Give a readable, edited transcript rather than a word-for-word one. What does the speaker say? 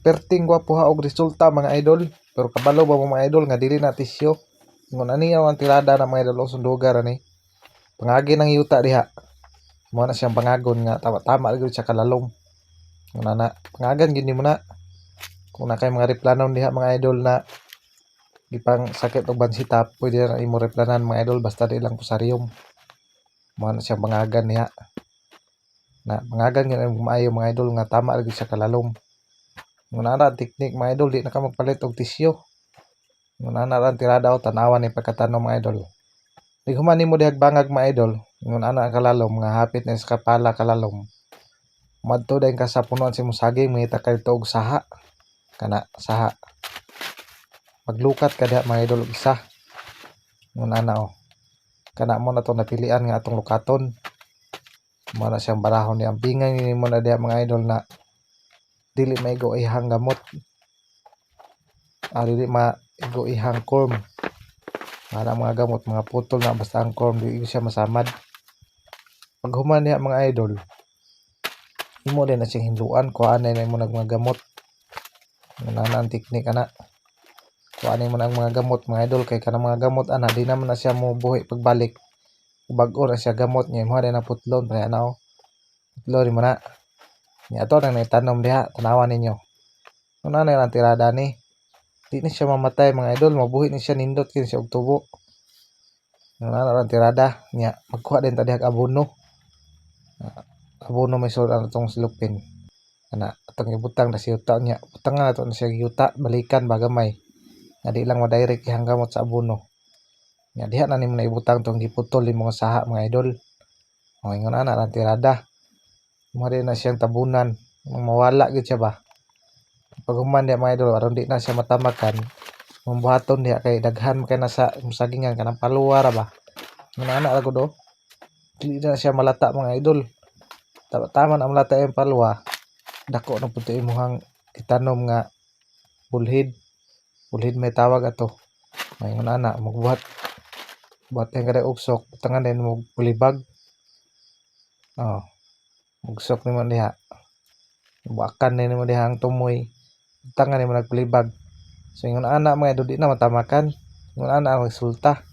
perting gwapo ha og resulta mga idol. Pero kabalo ba mo mga idol nga dili na tisyo. Ngun ani ang tirada na mga idol sundugar ani. Pangagi ng yuta diha. Mo na siyang pangagon nga tama gyud siya kalalom. Ngun ana pangagan gyud nimo na. Kung na kay mga replanon diha mga idol na gipang sakit og bansita, pwede na imo replanan mga idol basta di lang pusaryum. Mo na siyang pangagan niya. Na pangagan gyud ang maayo mga idol nga tama gyud siya kalalom. Ngun ana teknik mga idol di na ka magpalit og tisyo. Ngun ana ang tirada o tanawan ni pagkatanom mga idol. Di human nimo dihag bangag mga idol. Ngun ana ang kalalom nga hapit na sa kapala kalalom. Madto dayon ka sa punuan sa imong saging mangita ka dito og saha. Kana saha. Maglukat ka diha mga idol og isa. Ngun ana o. Kana mo na to napilian nga atong lukaton. Mo na siyang barahon ni ang bingay nimo na diha mga idol na dili maigo ihang gamot. Dili maigo ihang corm. Para mga gamot mga putol na basta ang corm di siya masamad. Pag human diha mga idol, imo din na siyang hinluan ko anay na imo mga gamot. Nana ang teknik ana. Ko anay mo ang mga gamot mga idol kay kanang mga gamot ana di naman na siya mo buhi pagbalik. Bag-o na siya gamot niya mo na putlon pa ana o. Putlon mo na. Ni ato nang itanom diha tanawan ninyo. Una na ang tirada ni. Di na siya mamatay mga idol, mabuhi ni siya nindot kin siya og tubo. Una na ang tirada niya magkuha din ta diha abono. Abono may sul atong silupin. Ana atong ibutang na siya yuta niya. Butang na ato na siya yuta balikan bagamay. Nga di lang ma-direct ihang gamot sa abono. Nga diha na nimo na ibutang tong giputol nimo nga saha mga idol. O ingon ana ang tirada. Mo din na siyang tabunan, mawala gyud siya ba. Pag human diha mga idol aron di na siya matamakan, mambuhaton diha kay daghan kay nasa sagingan kanang paluwa ra ba. Ngano ana ra gud o. Dili na siya malata mga idol. Tama ang malata yung paluwa. Dako na pud imong itanom nga bulhid. Bulhid may tawag ato. Ngayon ana magbuhat. Buhat yung kada uksok, butangan din mo bulibag. Oh. Uksok nimo diha. Buakan nimo diha ang tumoy. Butangan nimo nagpulibag. So ingon ana mga idol di na matamakan. Ingon ana ang resulta.